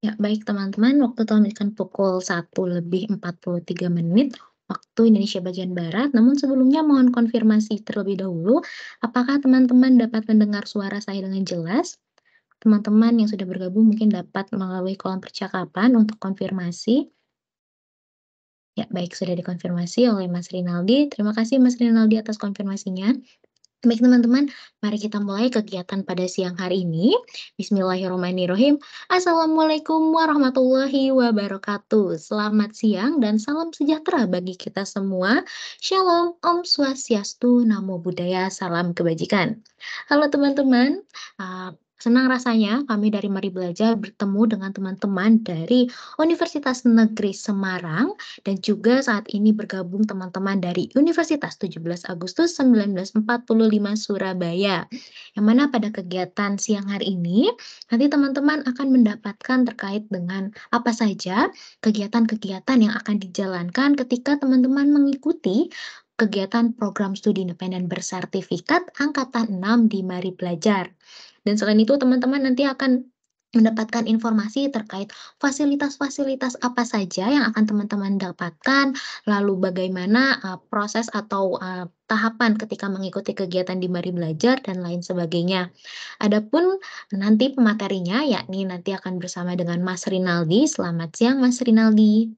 Ya, baik teman-teman, waktu menunjukkan pukul 1:43 waktu Indonesia bagian Barat. Namun sebelumnya mohon konfirmasi terlebih dahulu, apakah teman-teman dapat mendengar suara saya dengan jelas? Teman-teman yang sudah bergabung mungkin dapat melalui kolom percakapan untuk konfirmasi. Ya, baik sudah dikonfirmasi oleh Mas Rinaldi. Terima kasih Mas Rinaldi atas konfirmasinya. Baik teman-teman, mari kita mulai kegiatan pada siang hari ini. Bismillahirrahmanirrahim. Assalamualaikum warahmatullahi wabarakatuh. Selamat siang dan salam sejahtera bagi kita semua. Shalom, Om Swastiastu, Namo Buddhaya, salam kebajikan. Halo teman-teman, senang rasanya kami dari Mari Belajar bertemu dengan teman-teman dari Universitas Negeri Semarang dan juga saat ini bergabung teman-teman dari Universitas 17 Agustus 1945 Surabaya. Yang mana pada kegiatan siang hari ini, nanti teman-teman akan mendapatkan terkait dengan apa saja kegiatan-kegiatan yang akan dijalankan ketika teman-teman mengikuti kegiatan program studi independen bersertifikat angkatan 6 di Mari Belajar. Dan selain itu teman-teman nanti akan mendapatkan informasi terkait fasilitas-fasilitas apa saja yang akan teman-teman dapatkan, lalu bagaimana, proses atau, tahapan ketika mengikuti kegiatan di Mari Belajar dan lain sebagainya. Adapun nanti pematerinya yakni nanti akan bersama dengan Mas Rinaldi. Selamat siang Mas Rinaldi.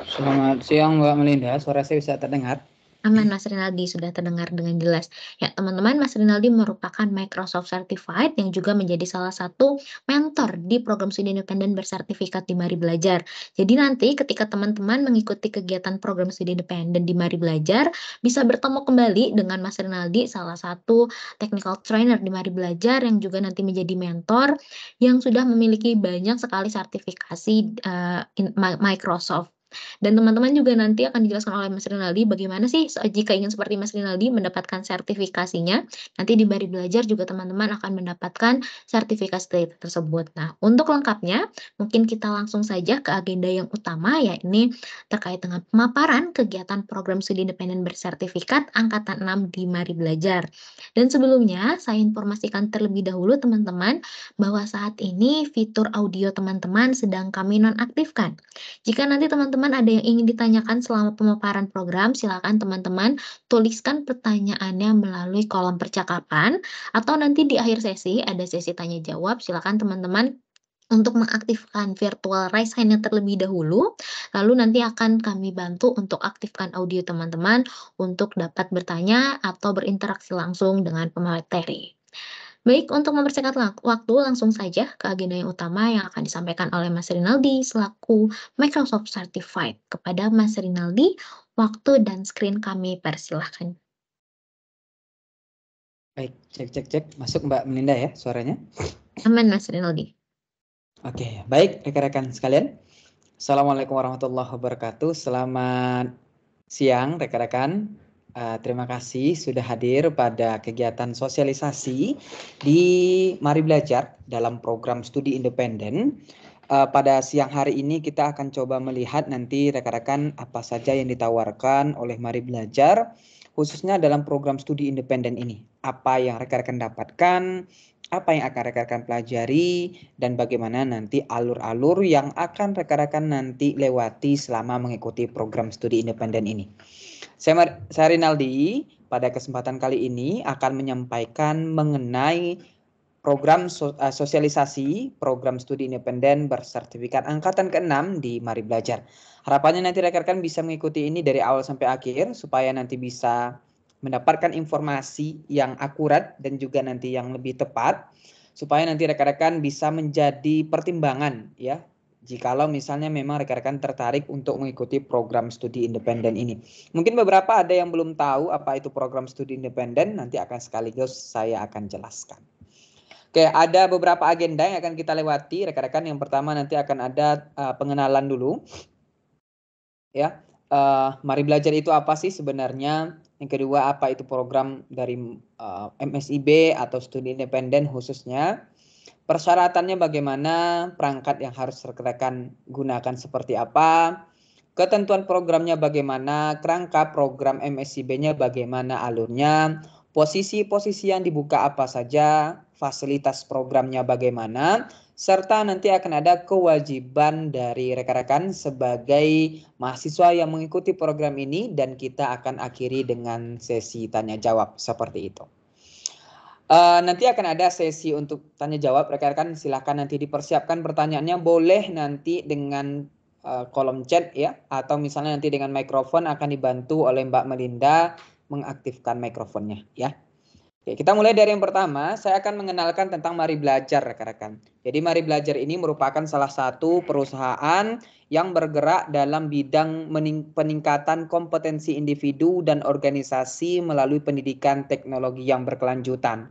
Selamat siang Mbak Melinda, suara saya bisa terdengar? Aman Mas Rinaldi, sudah terdengar dengan jelas. Ya teman-teman, Mas Rinaldi merupakan Microsoft Certified yang juga menjadi salah satu mentor di program studi independen bersertifikat di Mari Belajar. Jadi nanti ketika teman-teman mengikuti kegiatan program studi independen di Mari Belajar, bisa bertemu kembali dengan Mas Rinaldi, salah satu technical trainer di Mari Belajar yang juga nanti menjadi mentor yang sudah memiliki banyak sekali sertifikasi, Microsoft. Dan teman-teman juga nanti akan dijelaskan oleh Mas Rinaldi bagaimana sih jika ingin seperti Mas Rinaldi mendapatkan sertifikasinya, nanti di Mari Belajar juga teman-teman akan mendapatkan sertifikasi tersebut. Nah, untuk lengkapnya mungkin kita langsung saja ke agenda yang utama, yakni terkait dengan pemaparan kegiatan program studi independen bersertifikat angkatan 6 di Mari Belajar. Dan sebelumnya saya informasikan terlebih dahulu teman-teman bahwa saat ini fitur audio teman-teman sedang kami nonaktifkan. Jika nanti teman-teman ada yang ingin ditanyakan selama pemaparan program, silakan teman-teman tuliskan pertanyaannya melalui kolom percakapan atau nanti di akhir sesi ada sesi tanya jawab, silakan teman-teman untuk mengaktifkan virtual raise hand-nya terlebih dahulu, lalu nanti akan kami bantu untuk aktifkan audio teman-teman untuk dapat bertanya atau berinteraksi langsung dengan pemateri. Baik, untuk mempersingkat waktu, langsung saja ke agenda yang utama yang akan disampaikan oleh Mas Rinaldi selaku Microsoft Certified. Kepada Mas Rinaldi, waktu dan screen kami persilahkan. Baik, cek. Masuk Mbak Melinda ya suaranya? Aman Mas Rinaldi. Oke, baik rekan-rekan sekalian. Assalamualaikum warahmatullahi wabarakatuh. Selamat siang rekan-rekan. Terima kasih sudah hadir pada kegiatan sosialisasi di Mari Belajar dalam program studi independen. Pada siang hari ini kita akan coba melihat nanti rekan-rekan apa saja yang ditawarkan oleh Mari Belajar khususnya dalam program studi independen ini. Apa yang rekan-rekan dapatkan, apa yang akan rekan-rekan pelajari, dan bagaimana nanti alur-alur yang akan rekan-rekan nanti lewati selama mengikuti program studi independen ini. Saya Rinaldi, pada kesempatan kali ini akan menyampaikan mengenai program sosialisasi program studi independen bersertifikat angkatan ke-6 di Mari Belajar. Harapannya nanti rekan-rekan bisa mengikuti ini dari awal sampai akhir supaya nanti bisa mendapatkan informasi yang akurat dan juga nanti yang lebih tepat supaya nanti rekan-rekan bisa menjadi pertimbangan ya jikalau misalnya memang rekan-rekan tertarik untuk mengikuti program studi independen ini. Mungkin beberapa ada yang belum tahu apa itu program studi independen, nanti akan sekaligus saya akan jelaskan. Oke, ada beberapa agenda yang akan kita lewati rekan-rekan. Yang pertama nanti akan ada pengenalan dulu. Ya, Mari Belajar itu apa sih sebenarnya? Yang kedua, apa itu program dari MSIB atau studi independen khususnya? Persyaratannya bagaimana? Perangkat yang harus rekan-rekan gunakan seperti apa? Ketentuan programnya bagaimana? Kerangka program MSIB-nya bagaimana alurnya? Posisi-posisi yang dibuka apa saja? fasilitas programnya bagaimana, serta nanti akan ada kewajiban dari rekan-rekan sebagai mahasiswa yang mengikuti program ini, dan kita akan akhiri dengan sesi tanya jawab seperti itu. Nanti akan ada sesi untuk tanya jawab, rekan-rekan silahkan nanti dipersiapkan pertanyaannya, boleh nanti dengan kolom chat ya, atau misalnya nanti dengan mikrofon akan dibantu oleh Mbak Melinda mengaktifkan mikrofonnya ya. Oke, kita mulai dari yang pertama. Saya akan mengenalkan tentang Mari Belajar, rekan-rekan. Jadi Mari Belajar ini merupakan salah satu perusahaan yang bergerak dalam bidang peningkatan kompetensi individu dan organisasi melalui pendidikan teknologi yang berkelanjutan.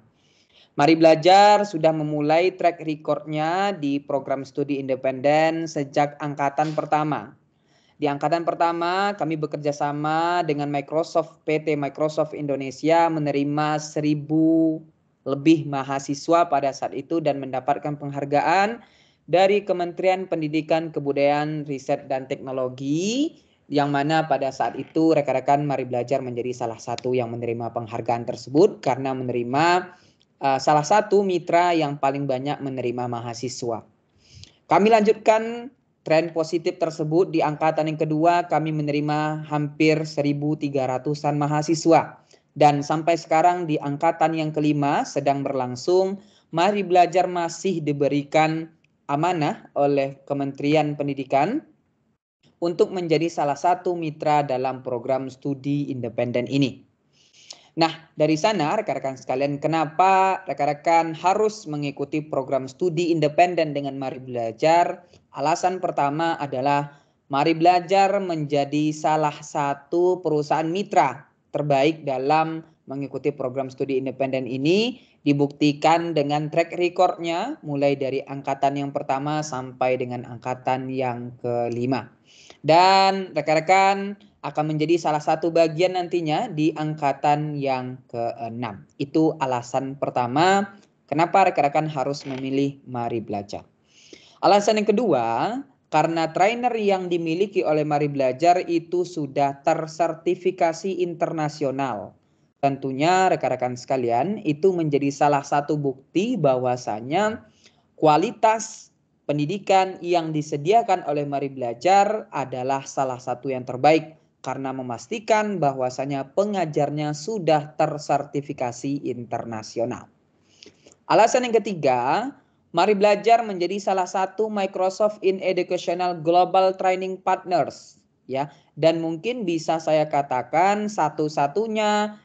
Mari Belajar sudah memulai track recordnya di program studi independen sejak angkatan pertama. Di angkatan pertama kami bekerja sama dengan PT Microsoft Indonesia menerima 1.000 lebih mahasiswa pada saat itu dan mendapatkan penghargaan dari Kementerian Pendidikan, Kebudayaan, Riset, dan Teknologi, yang mana pada saat itu rekan-rekan Mari Belajar menjadi salah satu yang menerima penghargaan tersebut karena menerima salah satu mitra yang paling banyak menerima mahasiswa. Kami lanjutkan tren positif tersebut. Di angkatan yang kedua kami menerima hampir 1.300-an mahasiswa. Dan sampai sekarang di angkatan yang kelima sedang berlangsung, Mari Belajar masih diberikan amanah oleh Kementerian Pendidikan untuk menjadi salah satu mitra dalam program studi independen ini. Nah, dari sana rekan-rekan sekalian, kenapa rekan-rekan harus mengikuti program studi independen dengan Mari Belajar? Alasan pertama adalah Mari Belajar menjadi salah satu perusahaan mitra terbaik dalam mengikuti program studi independen ini, dibuktikan dengan track recordnya mulai dari angkatan yang pertama sampai dengan angkatan yang kelima. Dan rekan-rekan akan menjadi salah satu bagian nantinya di angkatan yang ke-6. Itu alasan pertama kenapa rekan-rekan harus memilih Mari Belajar. Alasan yang kedua, karena trainer yang dimiliki oleh Mari Belajar itu sudah tersertifikasi internasional. Tentunya rekan-rekan sekalian, itu menjadi salah satu bukti bahwasanya kualitas pendidikan yang disediakan oleh Mari Belajar adalah salah satu yang terbaik karena memastikan bahwasanya pengajarnya sudah tersertifikasi internasional. Alasan yang ketiga, Mari Belajar menjadi salah satu Microsoft in Educational Global Training Partners ya, dan mungkin bisa saya katakan satu-satunya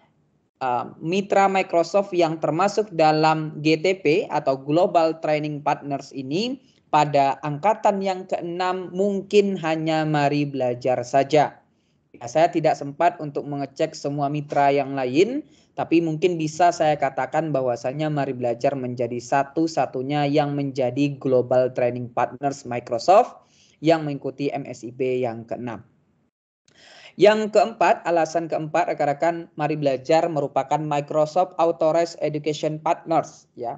mitra Microsoft yang termasuk dalam GTP atau Global Training Partners ini. Pada angkatan yang ke-6 mungkin hanya Mari Belajar saja. Ya, saya tidak sempat untuk mengecek semua mitra yang lain, tapi mungkin bisa saya katakan bahwasanya Mari Belajar menjadi satu-satunya yang menjadi Global Training Partners Microsoft yang mengikuti MSIB yang ke-6. Yang keempat, alasan keempat rekan-rekan, Mari Belajar merupakan Microsoft Authorized Education Partners ya.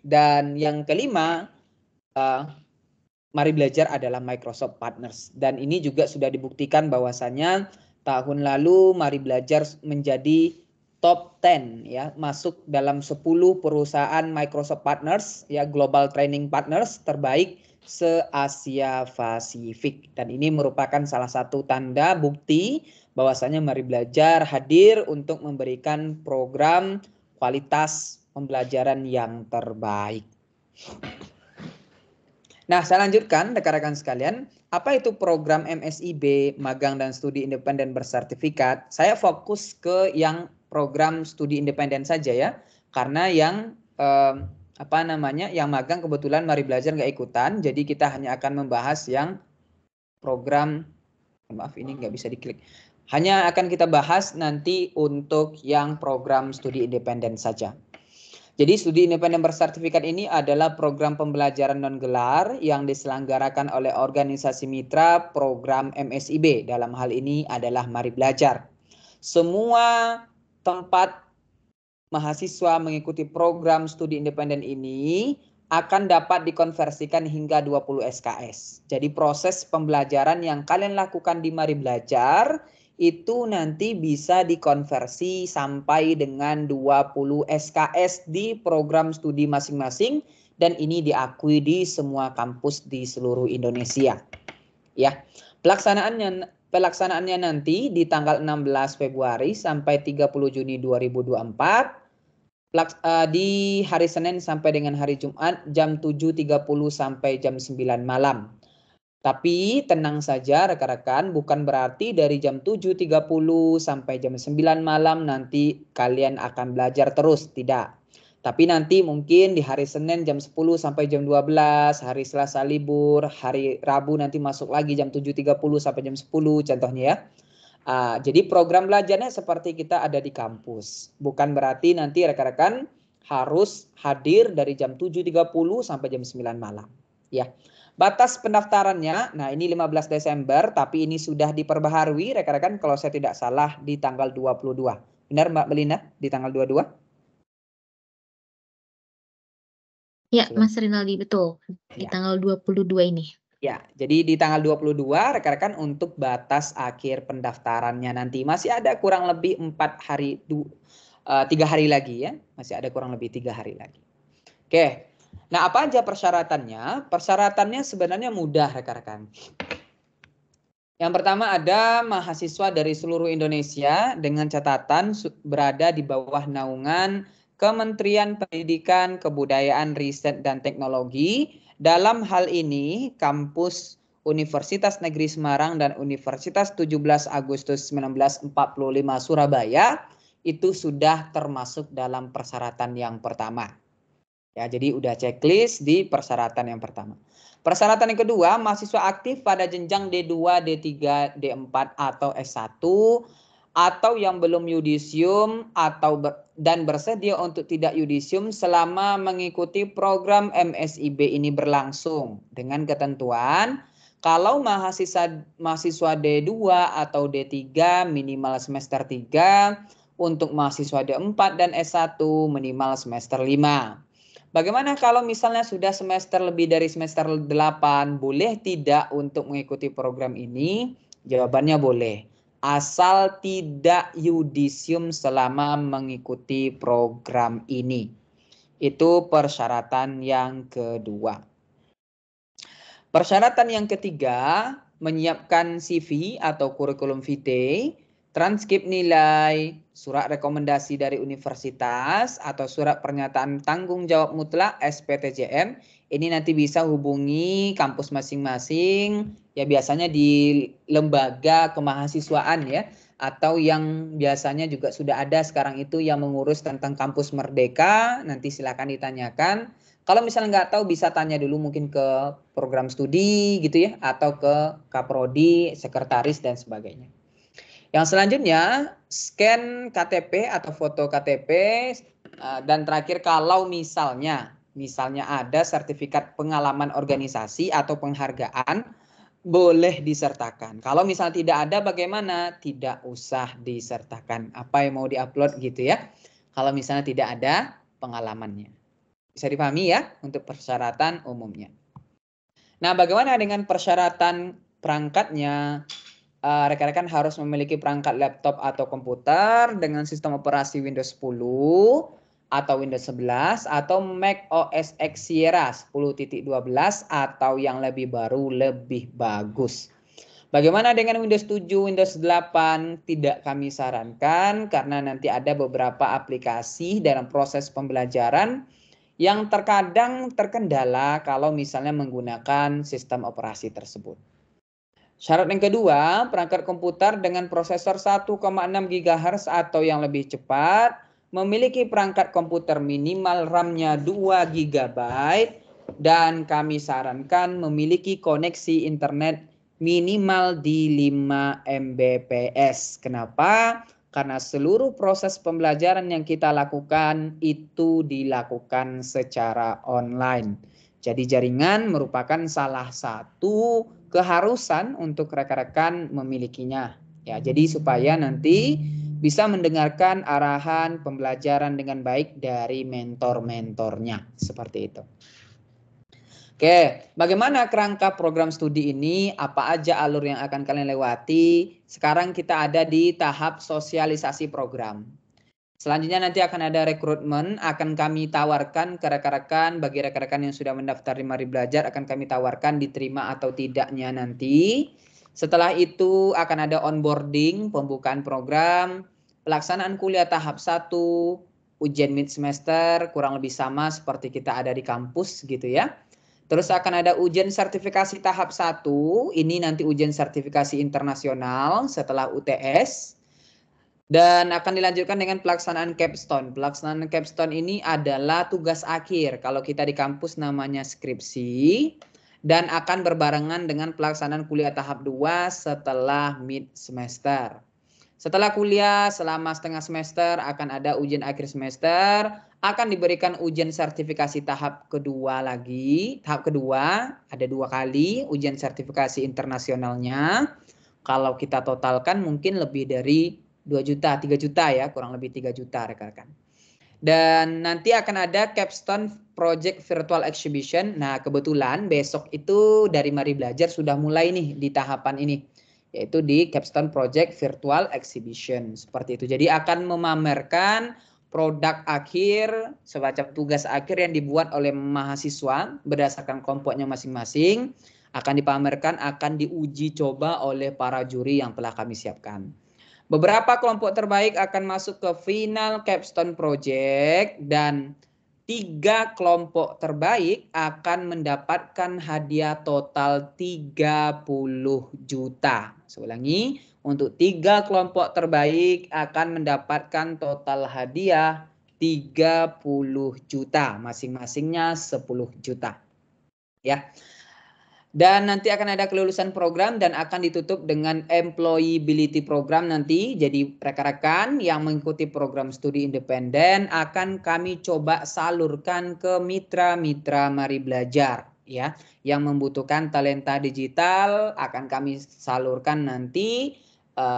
Dan yang kelima, Mari Belajar adalah Microsoft Partners, dan ini juga sudah dibuktikan bahwasannya tahun lalu Mari Belajar menjadi top 10 ya, masuk dalam 10 perusahaan Microsoft Partners ya, Global Training Partners terbaik se-Asia Pasifik, dan ini merupakan salah satu tanda bukti bahwasanya Mari Belajar hadir untuk memberikan program kualitas pembelajaran yang terbaik. Nah, saya lanjutkan rekan-rekan sekalian, apa itu program MSIB, Magang dan Studi Independen Bersertifikat? Saya fokus ke yang program studi independen saja ya, karena yang yang magang kebetulan Mari Belajar nggak ikutan, jadi kita hanya akan membahas yang program, maaf ini nggak bisa diklik, hanya akan kita bahas nanti untuk yang program studi independen saja. Jadi studi independen bersertifikat ini adalah program pembelajaran non-gelar yang diselenggarakan oleh organisasi mitra program MSIB. Dalam hal ini adalah Mari Belajar. Semua tempat mahasiswa mengikuti program studi independen ini akan dapat dikonversikan hingga 20 SKS. Jadi proses pembelajaran yang kalian lakukan di Mari Belajar itu nanti bisa dikonversi sampai dengan 20 SKS di program studi masing-masing dan ini diakui di semua kampus di seluruh Indonesia. Ya. Pelaksanaannya nanti di tanggal 16 Februari sampai 30 Juni 2024 di hari Senin sampai dengan hari Jumat jam 7.30 sampai jam 9 malam. Tapi tenang saja rekan-rekan, bukan berarti dari jam 7.30 sampai jam 9 malam nanti kalian akan belajar terus, tidak. Tapi nanti mungkin di hari Senin jam 10 sampai jam 12, hari Selasa libur, hari Rabu nanti masuk lagi jam 7.30 sampai jam 10 contohnya ya. Jadi program belajarnya seperti kita ada di kampus. Bukan berarti nanti rekan-rekan harus hadir dari jam 7.30 sampai jam 9 malam. Ya. Batas pendaftarannya, nah ini 15 Desember, tapi ini sudah diperbaharui rekan-rekan kalau saya tidak salah di tanggal 22. Benar Mbak Belinda di tanggal 22? Ya, Mas Rinaldi, betul. Di Ya. tanggal 22 ini. Ya, jadi di tanggal 22 rekan-rekan untuk batas akhir pendaftarannya nanti masih ada kurang lebih 3 hari lagi ya. Masih ada kurang lebih 3 hari lagi. Oke. Nah, apa aja persyaratannya? Persyaratannya sebenarnya mudah rekan-rekan. Yang pertama ada mahasiswa dari seluruh Indonesia dengan catatan berada di bawah naungan Kementerian Pendidikan, Kebudayaan, Riset, dan Teknologi. Dalam hal ini, kampus Universitas Negeri Semarang dan Universitas 17 Agustus 1945 Surabaya itu sudah termasuk dalam persyaratan yang pertama. Ya, jadi udah checklist di persyaratan yang pertama. Persyaratan yang kedua, mahasiswa aktif pada jenjang D2, D3, D4 atau S1 atau yang belum yudisium dan bersedia untuk tidak yudisium selama mengikuti program MSIB ini berlangsung dengan ketentuan kalau mahasiswa D2 atau D3 minimal semester 3, untuk mahasiswa D4 dan S1 minimal semester 5. Bagaimana kalau misalnya sudah semester lebih dari semester 8, boleh tidak untuk mengikuti program ini? Jawabannya boleh. Asal tidak yudisium selama mengikuti program ini. Itu persyaratan yang kedua. Persyaratan yang ketiga, menyiapkan CV atau kurikulum vitae, transkrip nilai, surat rekomendasi dari universitas atau surat pernyataan tanggung jawab mutlak SPTJM. Ini nanti bisa hubungi kampus masing-masing, ya biasanya di lembaga kemahasiswaan ya, atau yang biasanya juga sudah ada sekarang itu yang mengurus tentang kampus Merdeka, nanti silakan ditanyakan. Kalau misalnya nggak tahu bisa tanya dulu mungkin ke program studi gitu ya, atau ke Kaprodi, sekretaris dan sebagainya. Yang selanjutnya, scan KTP atau foto KTP. Dan terakhir kalau misalnya ada sertifikat pengalaman organisasi atau penghargaan, boleh disertakan. Kalau misalnya tidak ada bagaimana? Tidak usah disertakan. Apa yang mau diupload gitu ya. Kalau misalnya tidak ada pengalamannya. Bisa dipahami ya untuk persyaratan umumnya. Nah, bagaimana dengan persyaratan perangkatnya? Rekan-rekan harus memiliki perangkat laptop atau komputer dengan sistem operasi Windows 10 atau Windows 11 atau Mac OS X Sierra 10.12 atau yang lebih baru lebih bagus. Bagaimana dengan Windows 7, Windows 8? Tidak kami sarankan karena nanti ada beberapa aplikasi dalam proses pembelajaran yang terkadang terkendala kalau misalnya menggunakan sistem operasi tersebut. Syarat yang kedua, perangkat komputer dengan prosesor 1,6 GHz atau yang lebih cepat, memiliki perangkat komputer minimal RAM-nya 2 GB, dan kami sarankan memiliki koneksi internet minimal di 5 Mbps. Kenapa? Karena seluruh proses pembelajaran yang kita lakukan itu dilakukan secara online. Jadi jaringan merupakan salah satu keharusan untuk rekan-rekan memilikinya. Ya, jadi supaya nanti bisa mendengarkan arahan pembelajaran dengan baik dari mentor-mentornya. Seperti itu. Oke, bagaimana kerangka program studi ini? Apa aja alur yang akan kalian lewati? Sekarang kita ada di tahap sosialisasi program. Selanjutnya nanti akan ada rekrutmen, akan kami tawarkan ke rekan-rekan, bagi rekan-rekan yang sudah mendaftar di Mari Belajar, akan kami tawarkan diterima atau tidaknya nanti. Setelah itu akan ada onboarding, pembukaan program, pelaksanaan kuliah tahap 1, ujian mid semester, kurang lebih sama seperti kita ada di kampus gitu ya. Terus akan ada ujian sertifikasi tahap 1, ini nanti ujian sertifikasi internasional setelah UTS. Dan akan dilanjutkan dengan pelaksanaan capstone. Pelaksanaan capstone ini adalah tugas akhir. Kalau kita di kampus namanya skripsi. Dan akan berbarengan dengan pelaksanaan kuliah tahap 2 setelah mid semester. Setelah kuliah selama setengah semester akan ada ujian akhir semester, akan diberikan ujian sertifikasi tahap kedua lagi. Tahap kedua ada 2 kali ujian sertifikasi internasionalnya. Kalau kita totalkan mungkin lebih dari 2 juta, 3 juta ya, kurang lebih 3 juta rekan-rekan. Dan nanti akan ada capstone project virtual exhibition. Nah, kebetulan besok itu dari Mari Belajar sudah mulai nih di tahapan ini, yaitu di capstone project virtual exhibition seperti itu. Jadi akan memamerkan produk akhir, semacam tugas akhir yang dibuat oleh mahasiswa berdasarkan kelompoknya masing-masing, akan dipamerkan, akan diuji coba oleh para juri yang telah kami siapkan. Beberapa kelompok terbaik akan masuk ke final capstone project dan 3 kelompok terbaik akan mendapatkan hadiah total 30 juta. Saya ulangi, untuk 3 kelompok terbaik akan mendapatkan total hadiah 30 juta, masing-masingnya 10 juta. Ya. Dan nanti akan ada kelulusan program dan akan ditutup dengan employability program nanti. Jadi rekan-rekan yang mengikuti program studi independen akan kami coba salurkan ke mitra-mitra Mari Belajar ya. Yang membutuhkan talenta digital akan kami salurkan nanti.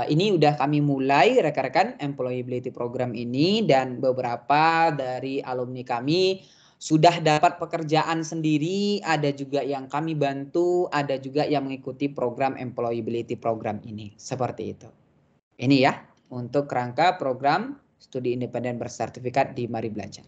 Ini udah kami mulai rekan-rekan employability program ini, dan beberapa dari alumni kami sudah dapat pekerjaan sendiri, ada juga yang kami bantu, ada juga yang mengikuti program employability program ini. Seperti itu. Ini ya, untuk rangka program studi independen bersertifikat di Mari Belajar.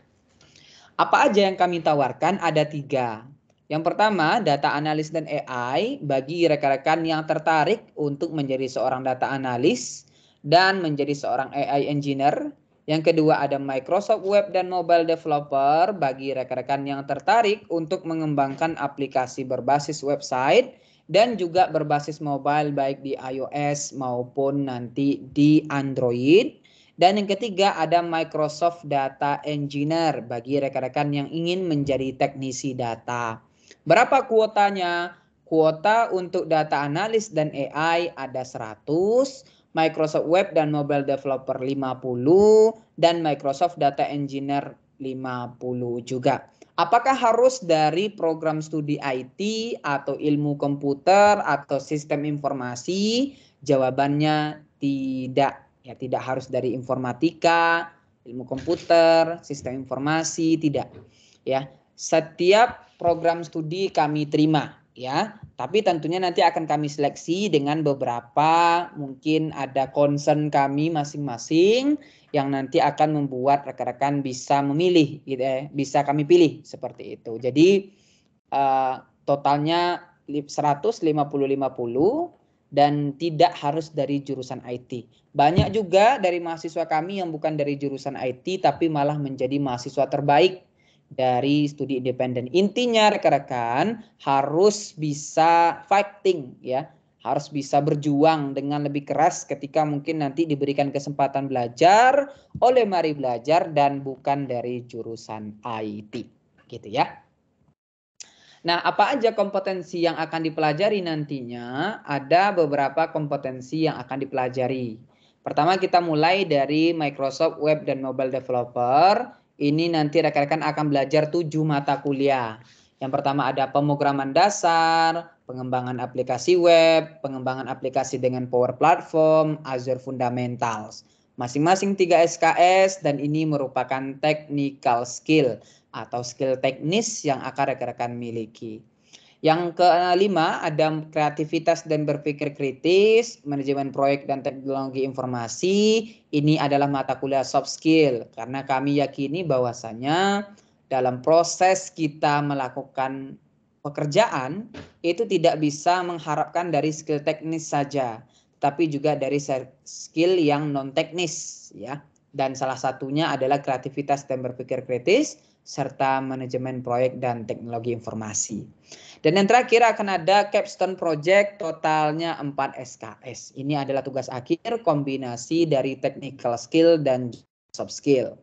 Apa aja yang kami tawarkan? Ada 3. Yang pertama, data analis dan AI bagi rekan-rekan yang tertarik untuk menjadi seorang data analis dan menjadi seorang AI engineer. Yang kedua ada Microsoft Web dan Mobile Developer bagi rekan-rekan yang tertarik untuk mengembangkan aplikasi berbasis website dan juga berbasis mobile baik di iOS maupun nanti di Android. Dan yang ketiga ada Microsoft Data Engineer bagi rekan-rekan yang ingin menjadi teknisi data. Berapa kuotanya? Kuota untuk data analis dan AI ada 100. Microsoft Web dan Mobile Developer 50 dan Microsoft Data Engineer 50 juga. Apakah harus dari program studi IT atau ilmu komputer atau sistem informasi? Jawabannya tidak. Ya, tidak harus dari informatika, ilmu komputer, sistem informasi, tidak. Ya, setiap program studi kami terima. Ya, tapi tentunya nanti akan kami seleksi dengan beberapa mungkin ada concern kami masing-masing yang nanti akan membuat rekan-rekan bisa memilih, gitu ya, bisa kami pilih seperti itu. Jadi totalnya 150-50 dan tidak harus dari jurusan IT. Banyak juga dari mahasiswa kami yang bukan dari jurusan IT tapi malah menjadi mahasiswa terbaik dari studi independen. Intinya rekan-rekan harus bisa fighting ya, harus bisa berjuang dengan lebih keras ketika mungkin nanti diberikan kesempatan belajar oleh Mari Belajar dan bukan dari jurusan IT, gitu ya. Nah, apa aja kompetensi yang akan dipelajari nantinya? Ada beberapa kompetensi yang akan dipelajari. Pertama kita mulai dari Microsoft Web dan Mobile Developer. Ini nanti rekan-rekan akan belajar 7 mata kuliah. Yang pertama ada pemrograman dasar, pengembangan aplikasi web, pengembangan aplikasi dengan Power Platform, Azure Fundamentals. Masing-masing 3 SKS dan ini merupakan technical skill atau skill teknis yang akan rekan-rekan miliki. Yang kelima ada kreativitas dan berpikir kritis, manajemen proyek dan teknologi informasi. Ini adalah mata kuliah soft skill karena kami yakini bahwasanya dalam proses kita melakukan pekerjaan itu tidak bisa mengharapkan dari skill teknis saja, tapi juga dari skill yang non teknis ya. Dan salah satunya adalah kreativitas dan berpikir kritis serta manajemen proyek dan teknologi informasi. Dan yang terakhir akan ada capstone project totalnya 4 SKS. Ini adalah tugas akhir kombinasi dari technical skill dan soft skill.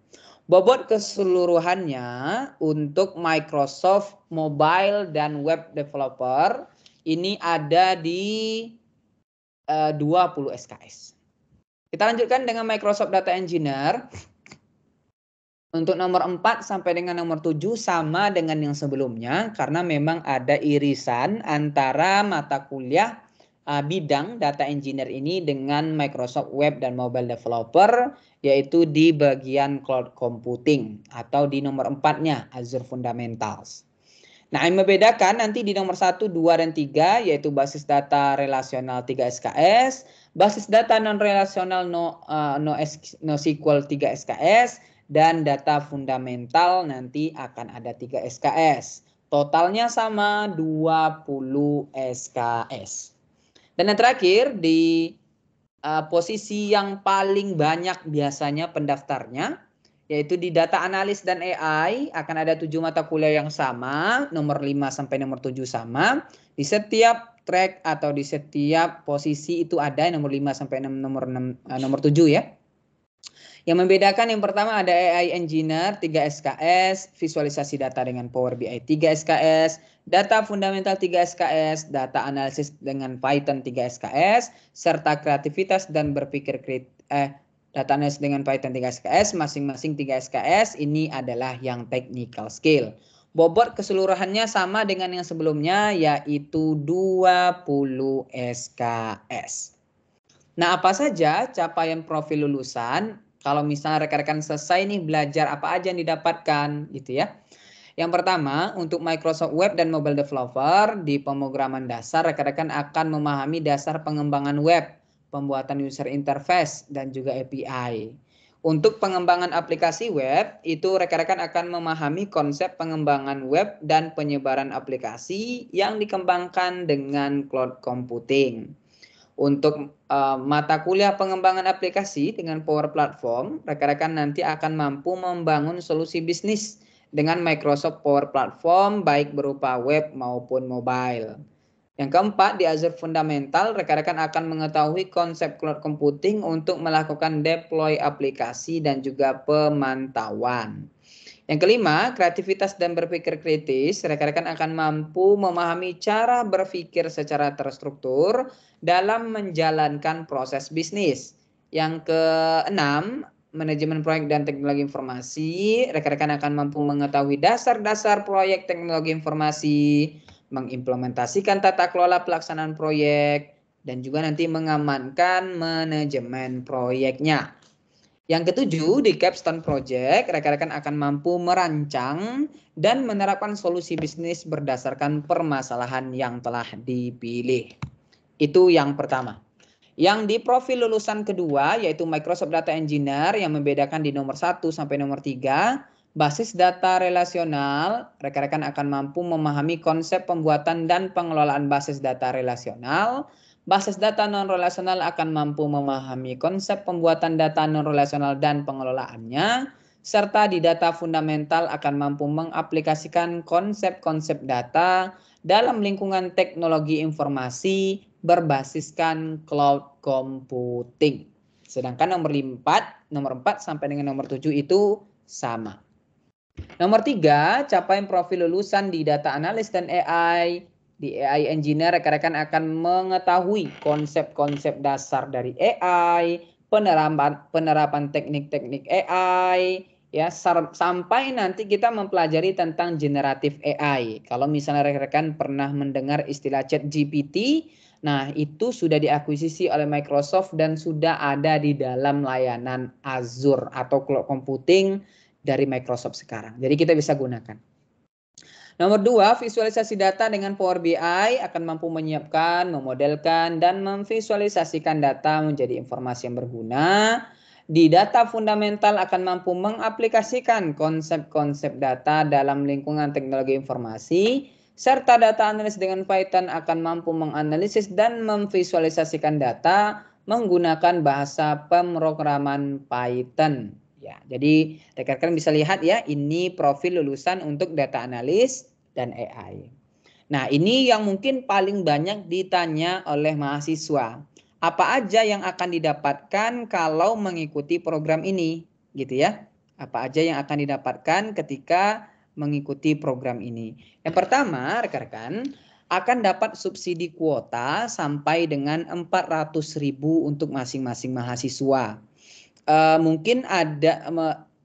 Bobot keseluruhannya untuk Microsoft Mobile dan Web Developer ini ada di 20 SKS. Kita lanjutkan dengan Microsoft Data Engineer. Untuk nomor 4 sampai dengan nomor 7 sama dengan yang sebelumnya karena memang ada irisan antara mata kuliah bidang data engineer ini dengan Microsoft Web dan Mobile Developer, yaitu di bagian cloud computing atau di nomor 4-nya Azure Fundamentals. Nah, yang membedakan nanti di nomor 1, 2, dan 3 yaitu basis data relasional 3 SKS, basis data non-relasional NoSQL 3 SKS, dan data fundamental nanti akan ada 3 SKS. Totalnya sama 20 SKS. Dan yang terakhir di posisi yang paling banyak biasanya pendaftarnya yaitu di data analis dan AI akan ada 7 mata kuliah yang sama, nomor 5 sampai nomor 7 sama. Di setiap track atau di setiap posisi itu ada nomor 5 sampai nomor 7 ya. Yang membedakan yang pertama ada AI Engineer 3 SKS, visualisasi data dengan Power BI 3 SKS, data fundamental 3 SKS, data analisis dengan Python 3 SKS, serta kreativitas dan berpikir data analisis dengan Python 3 SKS, masing-masing 3 SKS ini adalah yang technical skill. Bobot keseluruhannya sama dengan yang sebelumnya yaitu 20 SKS. Nah, apa saja capaian profil lulusan? Kalau misalnya rekan-rekan selesai nih belajar apa aja yang didapatkan gitu ya. Yang pertama, untuk Microsoft Web dan Mobile Developer di pemrograman dasar rekan-rekan akan memahami dasar pengembangan web, pembuatan user interface dan juga API. Untuk pengembangan aplikasi web, itu rekan-rekan akan memahami konsep pengembangan web dan penyebaran aplikasi yang dikembangkan dengan cloud computing. Untuk mata kuliah pengembangan aplikasi dengan Power Platform, rekan-rekan nanti akan mampu membangun solusi bisnis dengan Microsoft Power Platform baik berupa web maupun mobile. Yang keempat, di Azure Fundamental, rekan-rekan akan mengetahui konsep cloud computing untuk melakukan deploy aplikasi dan juga pemantauan. Yang kelima, kreativitas dan berpikir kritis, rekan-rekan akan mampu memahami cara berpikir secara terstruktur dalam menjalankan proses bisnis. Yang keenam, manajemen proyek dan teknologi informasi, rekan-rekan akan mampu mengetahui dasar-dasar proyek teknologi informasi, mengimplementasikan tata kelola pelaksanaan proyek, dan juga nanti mengamankan manajemen proyeknya. Yang ketujuh, di Capstone Project, rekan-rekan akan mampu merancang dan menerapkan solusi bisnis berdasarkan permasalahan yang telah dipilih. Itu yang pertama. Yang di profil lulusan kedua, yaitu Microsoft Data Engineer yang membedakan di nomor 1 sampai nomor 3, basis data relasional, rekan-rekan akan mampu memahami konsep pembuatan dan pengelolaan basis data relasional. Basis data non-relasional akan mampu memahami konsep pembuatan data non-relasional dan pengelolaannya, serta di data fundamental akan mampu mengaplikasikan konsep-konsep data dalam lingkungan teknologi informasi berbasiskan cloud computing. Sedangkan nomor 4 sampai dengan nomor 7 itu sama. Nomor 3, capaian profil lulusan di data analis dan AI. Di AI Engineer, rekan-rekan akan mengetahui konsep-konsep dasar dari AI, penerapan teknik-teknik AI, ya sampai nanti kita mempelajari tentang generatif AI. Kalau misalnya rekan-rekan pernah mendengar istilah ChatGPT, nah itu sudah diakuisisi oleh Microsoft dan sudah ada di dalam layanan Azure atau cloud computing dari Microsoft sekarang. Jadi kita bisa gunakan. Nomor 2, visualisasi data dengan Power BI akan mampu menyiapkan, memodelkan, dan memvisualisasikan data menjadi informasi yang berguna. Di data fundamental akan mampu mengaplikasikan konsep-konsep data dalam lingkungan teknologi informasi, serta data analis dengan Python akan mampu menganalisis dan memvisualisasikan data menggunakan bahasa pemrograman Python. Ya, jadi rekan-rekan bisa lihat ya, ini profil lulusan untuk data analis dan AI. Nah, ini yang mungkin paling banyak ditanya oleh mahasiswa. Apa aja yang akan didapatkan kalau mengikuti program ini, gitu ya? Apa aja yang akan didapatkan ketika mengikuti program ini? Yang pertama, rekan-rekan akan dapat subsidi kuota sampai dengan 400.000 untuk masing-masing mahasiswa. Mungkin ada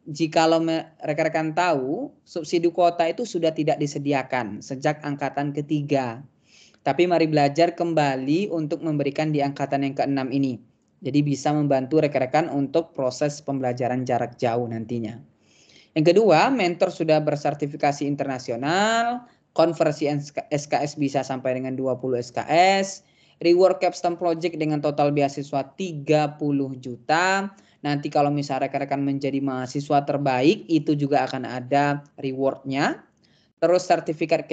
jikalau rekan-rekan tahu, subsidi kuota itu sudah tidak disediakan sejak angkatan ketiga. Tapi mari belajar kembali untuk memberikan di angkatan yang ke-6 ini. Jadi bisa membantu rekan-rekan untuk proses pembelajaran jarak jauh nantinya. Yang kedua, mentor sudah bersertifikasi internasional, konversi SKS bisa sampai dengan 20 SKS, reward capstone project dengan total beasiswa 30 juta. Nanti kalau misalnya rekan-rekan menjadi mahasiswa terbaik, itu juga akan ada rewardnya. Terus sertifikat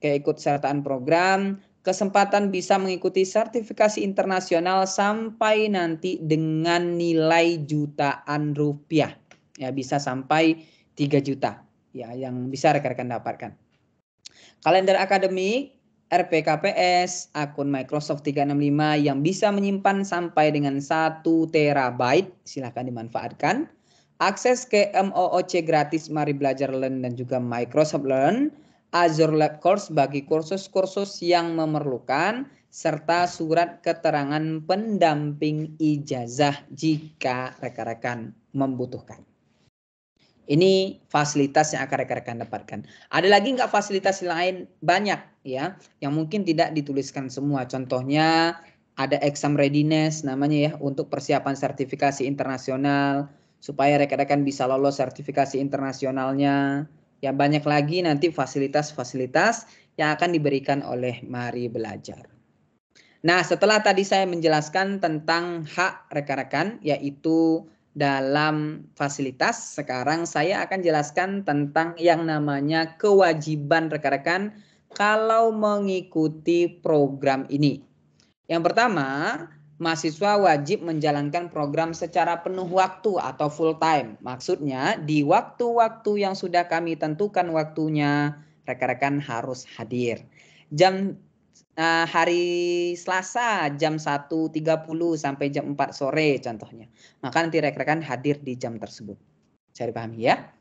keikutsertaan program, kesempatan bisa mengikuti sertifikasi internasional sampai nanti dengan nilai jutaan rupiah. Ya, bisa sampai 3 juta ya yang bisa rekan-rekan dapatkan. Kalender akademik, RPKPS, akun Microsoft 365 yang bisa menyimpan sampai dengan 1 terabyte, silahkan dimanfaatkan. Akses ke MOOC gratis Mari Belajar Learn dan juga Microsoft Learn, Azure Lab Course bagi kursus-kursus yang memerlukan, serta surat keterangan pendamping ijazah jika rekan-rekan membutuhkan. Ini fasilitas yang akan rekan-rekan dapatkan. Ada lagi nggak fasilitas lain? Banyak ya, yang mungkin tidak dituliskan semua. Contohnya ada exam readiness namanya ya, untuk persiapan sertifikasi internasional supaya rekan-rekan bisa lolos sertifikasi internasionalnya. Ya, banyak lagi nanti fasilitas-fasilitas yang akan diberikan oleh Mari Belajar. Nah, setelah tadi saya menjelaskan tentang hak rekan-rekan, yaitu dalam fasilitas, sekarang saya akan jelaskan tentang yang namanya kewajiban rekan-rekan kalau mengikuti program ini. Yang pertama, mahasiswa wajib menjalankan program secara penuh waktu atau full time. Maksudnya, di waktu-waktu yang sudah kami tentukan waktunya, rekan-rekan harus hadir. Hari Selasa jam 1.30 sampai jam 4 sore contohnya. Maka nanti rekan-rekan hadir di jam tersebut. Saya dipahami ya.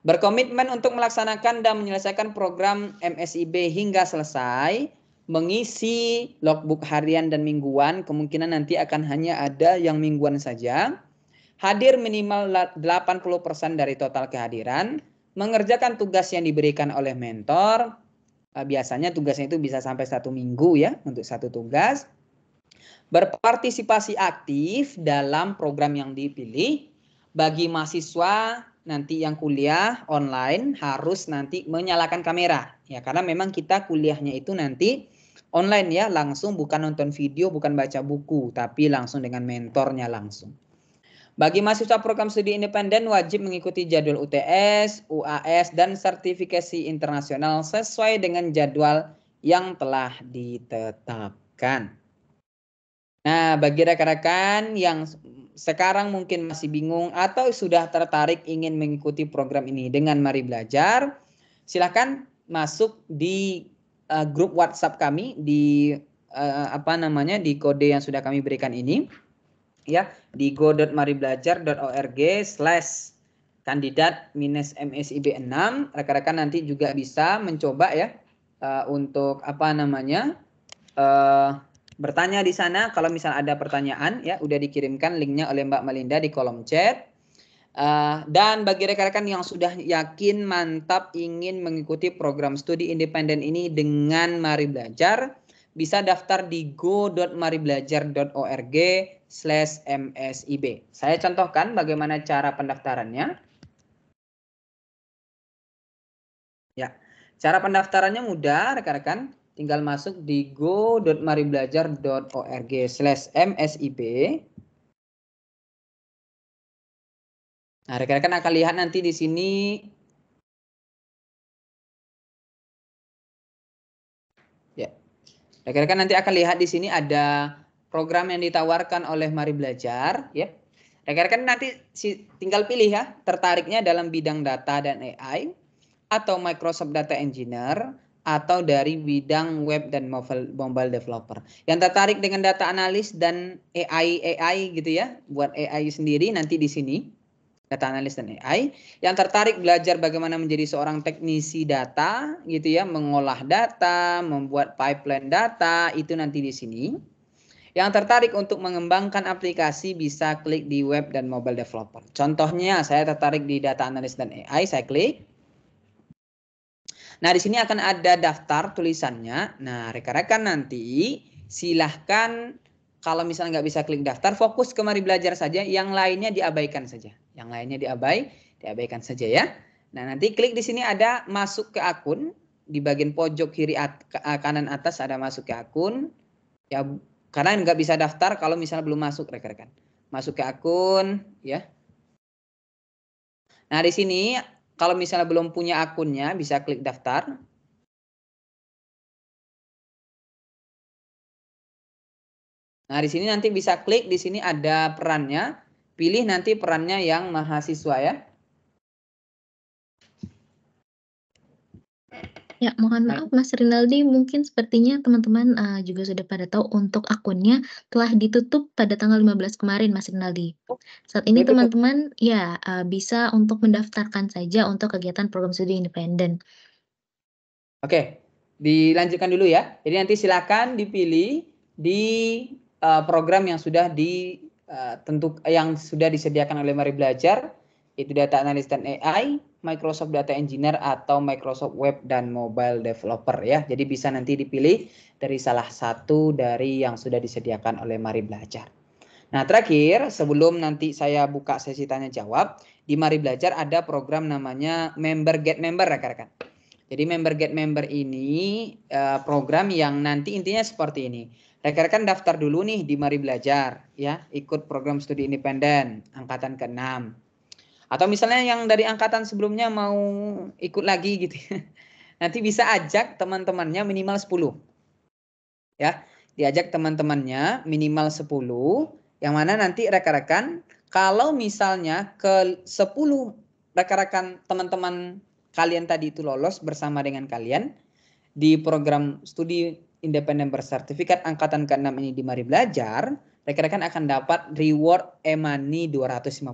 Berkomitmen untuk melaksanakan dan menyelesaikan program MSIB hingga selesai. Mengisi logbook harian dan mingguan. Kemungkinan nanti akan hanya ada yang mingguan saja. Hadir minimal 80% dari total kehadiran. Mengerjakan tugas yang diberikan oleh mentor. Biasanya tugasnya itu bisa sampai 1 minggu ya untuk satu tugas. Berpartisipasi aktif dalam program yang dipilih. Bagi mahasiswa nanti yang kuliah online harus nanti menyalakan kamera ya, karena memang kita kuliahnya itu nanti online ya, langsung, bukan nonton video, bukan baca buku, tapi langsung dengan mentornya langsung. Bagi mahasiswa program studi independen wajib mengikuti jadwal UTS, UAS, dan sertifikasi internasional sesuai dengan jadwal yang telah ditetapkan. Nah, bagi rekan-rekan yang sekarang mungkin masih bingung atau sudah tertarik ingin mengikuti program ini dengan Mari Belajar, silakan masuk di grup WhatsApp kami di di kode yang sudah kami berikan ini. Ya, di go.maribelajar.org/kandidat-MSIB6. Rekan-rekan nanti juga bisa mencoba ya untuk bertanya di sana. Kalau misal ada pertanyaan ya, udah dikirimkan linknya oleh Mbak Melinda di kolom chat. Dan bagi rekan-rekan yang sudah yakin mantap ingin mengikuti program studi independen ini dengan Mari Belajar, bisa daftar di go.maribelajar.org/MSIB. Saya contohkan bagaimana cara pendaftarannya. Ya, Cara pendaftarannya mudah, rekan-rekan. Tinggal masuk di go.maribelajar.org/msib. Nah, rekan-rekan akan lihat nanti di sini ya. Rekan-rekan nanti akan lihat di sini ada program yang ditawarkan oleh Mari Belajar, ya. Rekan-rekan nanti tinggal pilih ya, tertariknya dalam bidang data dan AI atau Microsoft Data Engineer atau dari bidang web dan mobile developer. Yang tertarik dengan data analis dan AI gitu ya, buat AI sendiri nanti di sini. Data analis dan AI. Yang tertarik belajar bagaimana menjadi seorang teknisi data gitu ya, mengolah data, membuat pipeline data, itu nanti di sini. Yang tertarik untuk mengembangkan aplikasi bisa klik di web dan mobile developer. Contohnya saya tertarik di data analis dan AI, saya klik. Nah, di sini akan ada daftar tulisannya. Nah, rekan-rekan nanti silahkan kalau misalnya nggak bisa klik daftar, fokus ke Mari Belajar saja. Yang lainnya diabaikan saja. Yang lainnya diabaikan saja ya. Nah, nanti klik di sini ada masuk ke akun. Di bagian pojok kiri kanan atas ada masuk ke akun. Ya, karena nggak bisa daftar kalau misalnya belum masuk rekan-rekan. Masuk ke akun ya. Nah, di sini kalau misalnya belum punya akunnya bisa klik daftar. Nah, di sini nanti bisa klik, di sini ada perannya. Pilih nanti perannya yang mahasiswa ya. Ya, mohon maaf Mas Rinaldi, mungkin sepertinya teman-teman, juga sudah pada tahu untuk akunnya telah ditutup pada tanggal 15 kemarin Mas Rinaldi. Saat ini Ditutup. teman-teman ya, bisa untuk mendaftarkan saja untuk kegiatan program studi independen. Oke, dilanjutkan dulu ya. Jadi nanti silakan dipilih di program yang sudah yang sudah disediakan oleh Mari Belajar, itu data analis dan AI, Microsoft Data Engineer atau Microsoft Web dan Mobile Developer ya. Jadi bisa nanti dipilih dari salah satu dari yang sudah disediakan oleh Mari Belajar. Nah, terakhir sebelum nanti saya buka sesi tanya jawab, di Mari Belajar ada program namanya Member Get Member rekan-rekan. Jadi Member Get Member ini program yang nanti intinya seperti ini. Rekan-rekan daftar dulu nih di Mari Belajar ya, ikut program studi independen angkatan ke-6. Atau misalnya yang dari angkatan sebelumnya mau ikut lagi gitu. Nanti bisa ajak teman-temannya minimal 10. Ya, diajak teman-temannya minimal 10, yang mana nanti rekan-rekan kalau misalnya ke 10 rekan-rekan teman-teman kalian tadi itu lolos bersama dengan kalian di program studi independen bersertifikat angkatan ke-6 ini di Mari Belajar, rekan-rekan akan dapat reward e-money 250.000.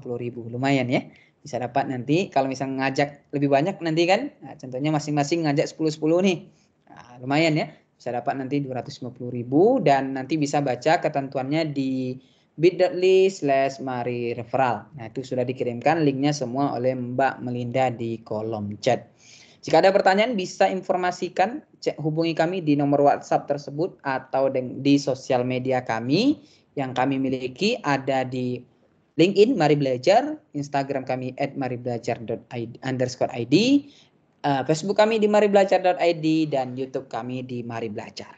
Lumayan ya. Bisa dapat nanti kalau misalnya ngajak lebih banyak nanti kan. Nah, contohnya masing-masing ngajak 10-10 nih. Nah, lumayan ya. Bisa dapat nanti 250.000 dan nanti bisa baca ketentuannya di bit.ly/Mari Referral. Nah, itu sudah dikirimkan linknya semua oleh Mbak Melinda di kolom chat. Jika ada pertanyaan bisa informasikan, hubungi kami di nomor WhatsApp tersebut atau di sosial media kami yang kami miliki, ada di LinkedIn Mari Belajar, Instagram kami @maribelajar_id, Facebook kami di maribelajar.id dan YouTube kami di Mari Belajar.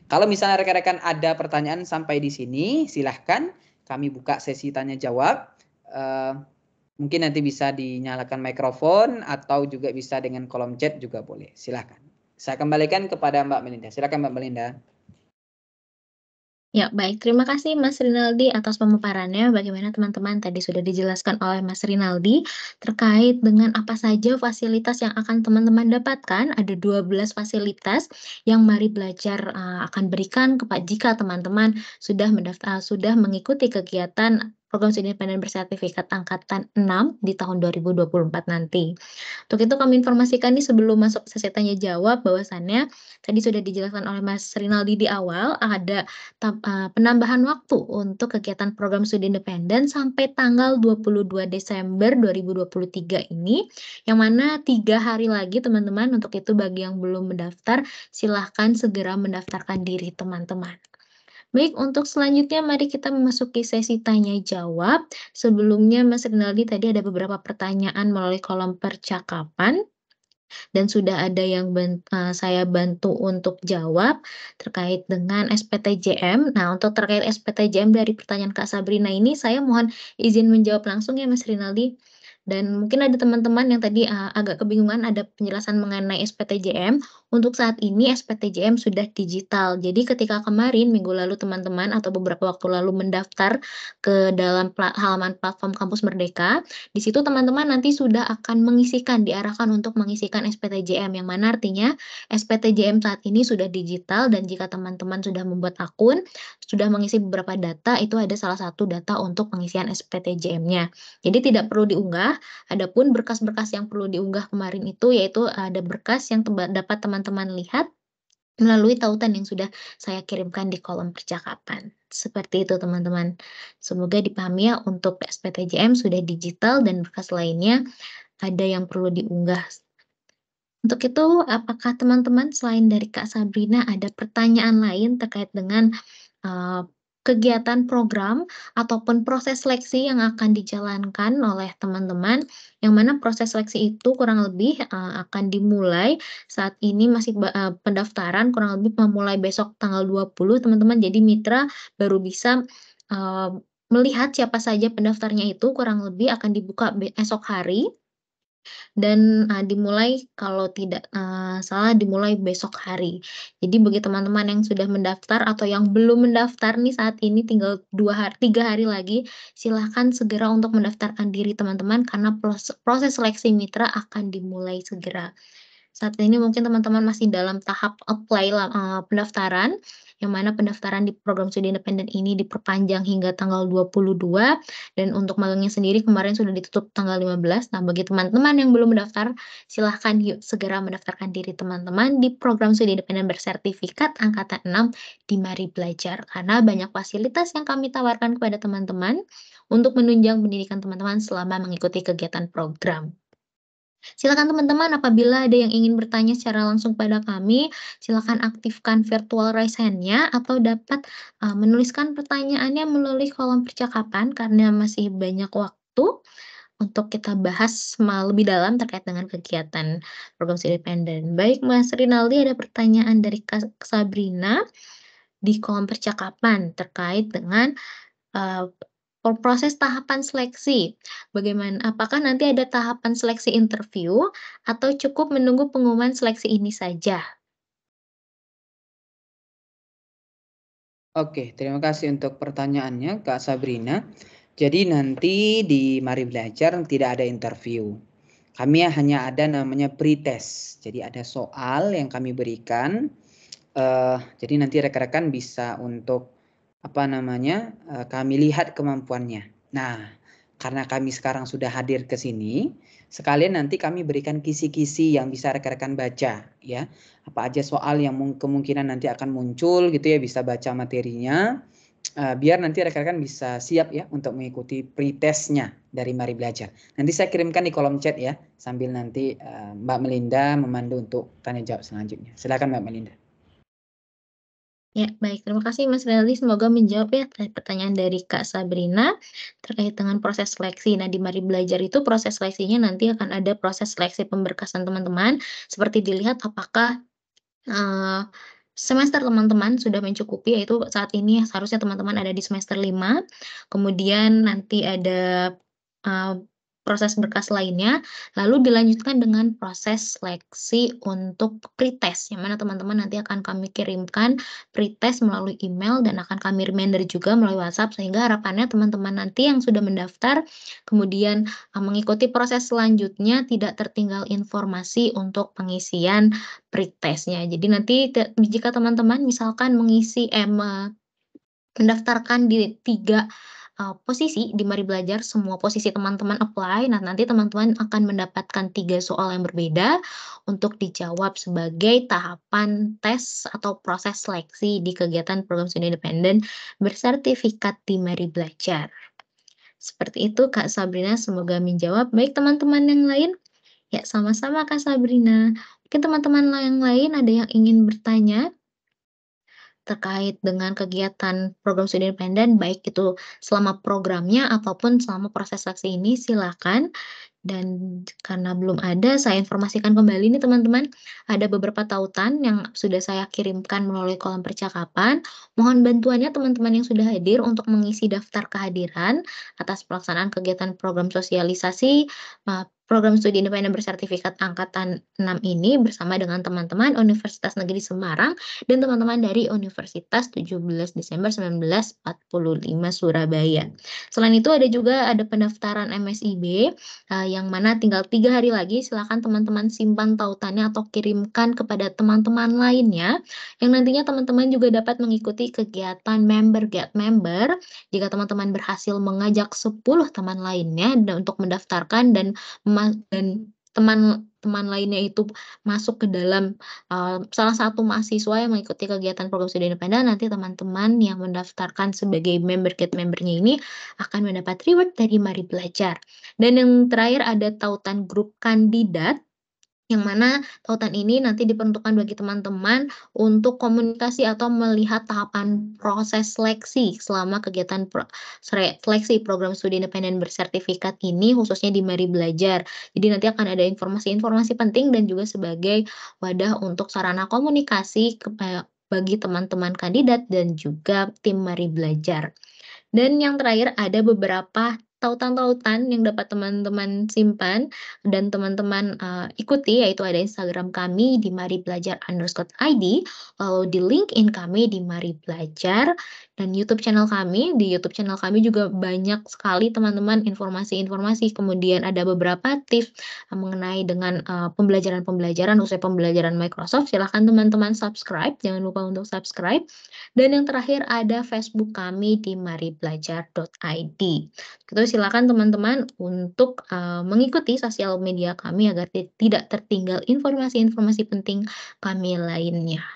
Kalau misalnya rekan-rekan ada pertanyaan sampai di sini, silahkan kami buka sesi tanya jawab. Mungkin nanti bisa dinyalakan mikrofon atau juga bisa dengan kolom chat juga boleh. Silahkan. Saya kembalikan kepada Mbak Melinda. Silakan Mbak Melinda. Ya, baik. Terima kasih Mas Rinaldi atas pemaparannya. Bagaimana teman-teman tadi sudah dijelaskan oleh Mas Rinaldi terkait dengan apa saja fasilitas yang akan teman-teman dapatkan. Ada 12 fasilitas yang Mari Belajar akan berikan jika teman-teman sudah mengikuti kegiatan program studi independen bersertifikat angkatan 6 di tahun 2024 nanti. Untuk itu kami informasikan nih sebelum masuk ke sesi tanya jawab bahwasannya tadi sudah dijelaskan oleh Mas Rinaldi di awal ada penambahan waktu untuk kegiatan program studi independen sampai tanggal 22 Desember 2023 ini, yang mana 3 hari lagi teman-teman. Untuk itu bagi yang belum mendaftar, silahkan segera mendaftarkan diri teman-teman. Baik, untuk selanjutnya mari kita memasuki sesi tanya jawab. Sebelumnya Mas Rinaldi tadi ada beberapa pertanyaan melalui kolom percakapan. dan sudah ada yang saya bantu untuk jawab terkait dengan SPTJM. Nah, untuk terkait SPTJM dari pertanyaan Kak Sabrina ini, saya mohon izin menjawab langsung ya Mas Rinaldi. Dan mungkin ada teman-teman yang tadi, agak kebingungan ada penjelasan mengenai SPTJM. Untuk saat ini SPTJM sudah digital. Jadi ketika kemarin minggu lalu teman-teman atau beberapa waktu lalu mendaftar ke dalam halaman platform Kampus Merdeka, di situ teman-teman nanti sudah akan diarahkan untuk mengisikan SPTJM, yang mana artinya SPTJM saat ini sudah digital dan jika teman-teman sudah membuat akun, sudah mengisi beberapa data, itu ada salah satu data untuk pengisian SPTJM-nya. Jadi tidak perlu diunggah, adapun berkas-berkas yang perlu diunggah kemarin itu yaitu ada berkas yang dapat teman-teman lihat melalui tautan yang sudah saya kirimkan di kolom percakapan. Seperti itu teman-teman. Semoga dipahami ya untuk SPTJM sudah digital dan berkas lainnya ada yang perlu diunggah. Untuk itu, apakah teman-teman selain dari Kak Sabrina ada pertanyaan lain terkait dengan eee, kegiatan program ataupun proses seleksi yang akan dijalankan oleh teman-teman, yang mana proses seleksi itu kurang lebih, akan dimulai saat ini masih pendaftaran kurang lebih memulai besok tanggal 20 teman-teman. Jadi mitra baru bisa, eee, melihat siapa saja pendaftarnya itu kurang lebih akan dibuka esok hari. Dan, dimulai kalau tidak, salah dimulai besok hari. Jadi bagi teman-teman yang sudah mendaftar atau yang belum mendaftar nih saat ini tinggal 3 hari lagi, silahkan segera untuk mendaftarkan diri teman-teman karena proses seleksi mitra akan dimulai segera. Saat ini mungkin teman-teman masih dalam tahap pendaftaran, yang mana pendaftaran di program studi independen ini diperpanjang hingga tanggal 22 dan untuk magangnya sendiri kemarin sudah ditutup tanggal 15. Nah, bagi teman-teman yang belum mendaftar, silahkan yuk segera mendaftarkan diri teman-teman di program studi independen bersertifikat angkatan 6 di Mari Belajar. Karena banyak fasilitas yang kami tawarkan kepada teman-teman untuk menunjang pendidikan teman-teman selama mengikuti kegiatan program. Silakan teman-teman apabila ada yang ingin bertanya secara langsung pada kami, silakan aktifkan virtual raise hand-nya atau dapat, menuliskan pertanyaannya melalui kolom percakapan karena masih banyak waktu untuk kita bahas lebih dalam terkait dengan kegiatan program studi independen. Baik Mas Rinaldi, ada pertanyaan dari Kak Sabrina di kolom percakapan terkait dengan Eee, proses tahapan seleksi, apakah nanti ada tahapan seleksi interview atau cukup menunggu pengumuman seleksi ini saja? Oke, terima kasih untuk pertanyaannya Kak Sabrina. Jadi nanti di Mari Belajar tidak ada interview. Kami hanya ada namanya pretest. Jadi ada soal yang kami berikan. Jadi nanti rekan-rekan bisa untuk kami lihat kemampuannya. Nah, karena kami sekarang sudah hadir ke sini, sekalian nanti kami berikan kisi-kisi yang bisa rekan-rekan baca, ya. Apa aja soal yang kemungkinan nanti akan muncul gitu ya, bisa baca materinya, biar nanti rekan-rekan bisa siap ya untuk mengikuti pretestnya dari Mari Belajar. Nanti saya kirimkan di kolom chat ya, sambil nanti Mbak Melinda memandu untuk tanya jawab selanjutnya. Silakan Mbak Melinda. Ya, baik. Terima kasih Mas Rinaldi, semoga menjawab ya pertanyaan dari Kak Sabrina terkait dengan proses seleksi. Nah, di Mari Belajar itu proses seleksinya nanti akan ada proses seleksi pemberkasan teman-teman, seperti dilihat apakah semester teman-teman sudah mencukupi, yaitu saat ini seharusnya teman-teman ada di semester 5, kemudian nanti ada, eee, proses berkas lainnya, lalu dilanjutkan dengan proses seleksi untuk pretest, yang mana teman-teman nanti akan kami kirimkan pretest melalui email dan akan kami reminder juga melalui WhatsApp, sehingga harapannya teman-teman nanti yang sudah mendaftar, kemudian, mengikuti proses selanjutnya tidak tertinggal informasi untuk pengisian pretest-nya. Jadi nanti jika teman-teman misalkan mendaftarkan di 3 posisi di Mari Belajar, semua posisi teman-teman apply, nah nanti teman-teman akan mendapatkan 3 soal yang berbeda untuk dijawab sebagai tahapan tes atau proses seleksi di kegiatan program studi independen bersertifikat di Mari Belajar. Seperti itu Kak Sabrina, semoga menjawab. Baik teman-teman yang lain? Ya, sama-sama Kak Sabrina. Mungkin teman-teman yang lain ada yang ingin bertanya terkait dengan kegiatan program studi independen, baik itu selama programnya ataupun selama proses seleksi ini, silakan. Dan karena belum ada, saya informasikan kembali nih teman-teman, ada beberapa tautan yang sudah saya kirimkan melalui kolom percakapan. Mohon bantuannya teman-teman yang sudah hadir untuk mengisi daftar kehadiran atas pelaksanaan kegiatan program sosialisasi program studi independen bersertifikat angkatan 6 ini bersama dengan teman-teman Universitas Negeri Semarang dan teman-teman dari Universitas 17 Desember 1945 Surabaya. Selain itu ada pendaftaran MSIB yang mana tinggal 3 hari lagi silakan teman-teman simpan tautannya atau kirimkan kepada teman-teman lainnya, yang nantinya teman-teman juga dapat mengikuti kegiatan member get member jika teman-teman berhasil mengajak 10 teman lainnya untuk mendaftarkan dan teman-teman lainnya itu masuk ke dalam, salah satu mahasiswa yang mengikuti kegiatan program studi independen, nanti teman-teman yang mendaftarkan sebagai member get member-nya ini akan mendapat reward dari Mari Belajar. Dan yang terakhir ada tautan grup kandidat, yang mana tautan ini nanti diperuntukkan bagi teman-teman untuk komunikasi atau melihat tahapan proses seleksi selama kegiatan seleksi program studi independen bersertifikat ini khususnya di Mari Belajar. Jadi nanti akan ada informasi-informasi penting dan juga sebagai wadah untuk sarana komunikasi bagi teman-teman kandidat dan juga tim Mari Belajar. Dan yang terakhir ada beberapa tautan-tautan yang dapat teman-teman simpan dan teman-teman, ikuti, yaitu ada Instagram kami di maribelajar_id, lalu di LinkedIn kami di Mari Belajar, dan YouTube channel kami. Di YouTube channel kami juga banyak sekali teman-teman informasi-informasi, kemudian ada beberapa tips, mengenai dengan, pembelajaran-pembelajaran, khususnya pembelajaran Microsoft, silahkan teman-teman subscribe, jangan lupa untuk subscribe. Dan yang terakhir ada Facebook kami di maribelajar.id. Itu silakan teman-teman untuk, mengikuti sosial media kami agar tidak tertinggal informasi-informasi penting kami lainnya.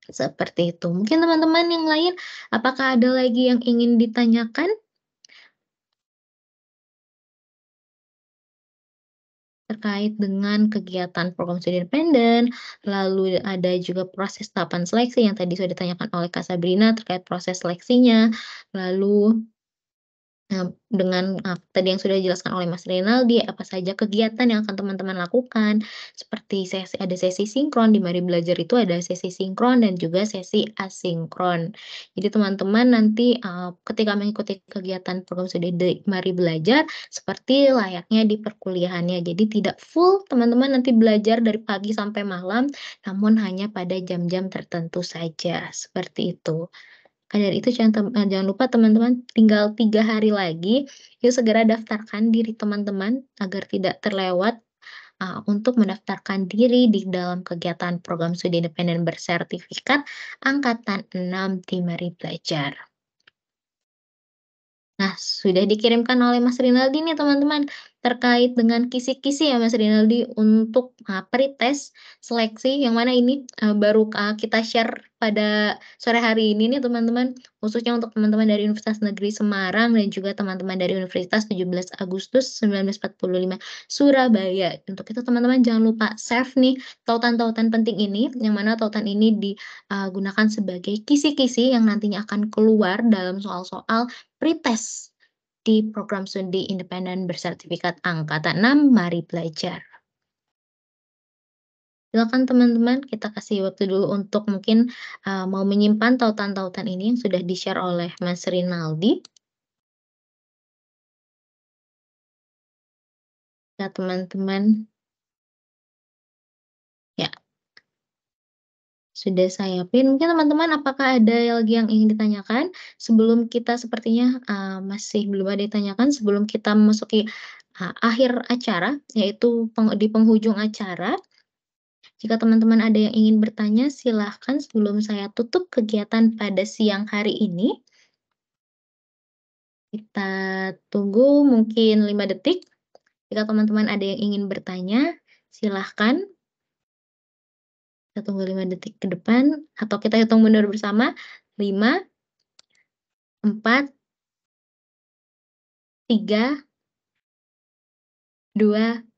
Seperti itu. Mungkin teman-teman yang lain, apakah ada lagi yang ingin ditanyakan terkait dengan kegiatan program studi independen, lalu ada juga proses tahapan seleksi yang tadi sudah ditanyakan oleh Kak Sabrina terkait proses seleksinya, lalu dengan, tadi yang sudah dijelaskan oleh Mas Rinaldi, apa saja kegiatan yang akan teman-teman lakukan, seperti ada sesi sinkron, di Mari Belajar itu ada sesi sinkron dan juga sesi asinkron. Jadi teman-teman nanti, ketika mengikuti kegiatan program studi di Mari Belajar, seperti layaknya di perkuliahannya. Jadi tidak full teman-teman nanti belajar dari pagi sampai malam, namun hanya pada jam-jam tertentu saja, seperti itu. Maka dari itu jangan lupa teman-teman tinggal 3 hari lagi, yuk segera daftarkan diri teman-teman agar tidak terlewat, untuk mendaftarkan diri di dalam kegiatan program studi independen bersertifikat angkatan 6 di Mari Belajar. Nah, sudah dikirimkan oleh Mas Rinaldi nih teman-teman, terkait dengan kisi-kisi ya Mas Rinaldi untuk, pretest seleksi yang mana ini, baru, kita share pada sore hari ini nih teman-teman, khususnya untuk teman-teman dari Universitas Negeri Semarang dan juga teman-teman dari Universitas 17 Agustus 1945 Surabaya. Untuk itu teman-teman jangan lupa save nih tautan-tautan penting ini, yang mana tautan ini digunakan sebagai kisi-kisi yang nantinya akan keluar dalam soal-soal pretest di program studi independen bersertifikat angkatan 6 Mari Belajar. Silakan teman-teman, kita kasih waktu dulu untuk mungkin, mau menyimpan tautan-tautan ini yang sudah di-share oleh Mas Rinaldi. Ya teman-teman. Ya, sudah saya pin. Mungkin teman-teman apakah ada lagi yang ingin ditanyakan? Sebelum kita sepertinya, masih belum ada ditanyakan sebelum kita memasuki, akhir acara, yaitu di penghujung acara. Jika teman-teman ada yang ingin bertanya, silahkan sebelum saya tutup kegiatan pada siang hari ini. Kita tunggu mungkin 5 detik. Jika teman-teman ada yang ingin bertanya, silahkan. Kita tunggu 5 detik ke depan, atau kita hitung mundur bersama. 5, 4, 3, 2,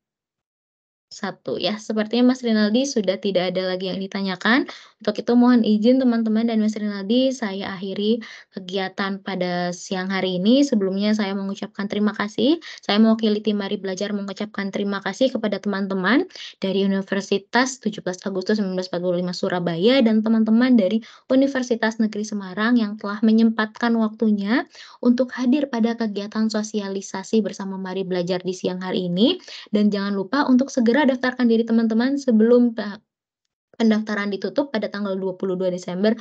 1. Ya, sepertinya Mas Rinaldi sudah tidak ada lagi yang ditanyakan. Untuk itu mohon izin teman-teman dan Mas Rinaldi, saya akhiri kegiatan pada siang hari ini. Sebelumnya saya mengucapkan terima kasih. Saya mewakili tim Mari Belajar mengucapkan terima kasih kepada teman-teman dari Universitas 17 Agustus 1945 Surabaya dan teman-teman dari Universitas Negeri Semarang yang telah menyempatkan waktunya untuk hadir pada kegiatan sosialisasi bersama Mari Belajar di siang hari ini. Dan jangan lupa untuk segera daftarkan diri teman-teman sebelum pendaftaran ditutup pada tanggal 22 Desember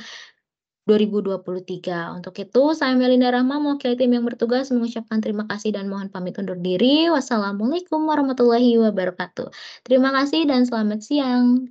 2023. Untuk itu, saya Melinda Rahma mewakili tim yang bertugas mengucapkan terima kasih dan mohon pamit undur diri. Wassalamualaikum warahmatullahi wabarakatuh. Terima kasih dan selamat siang.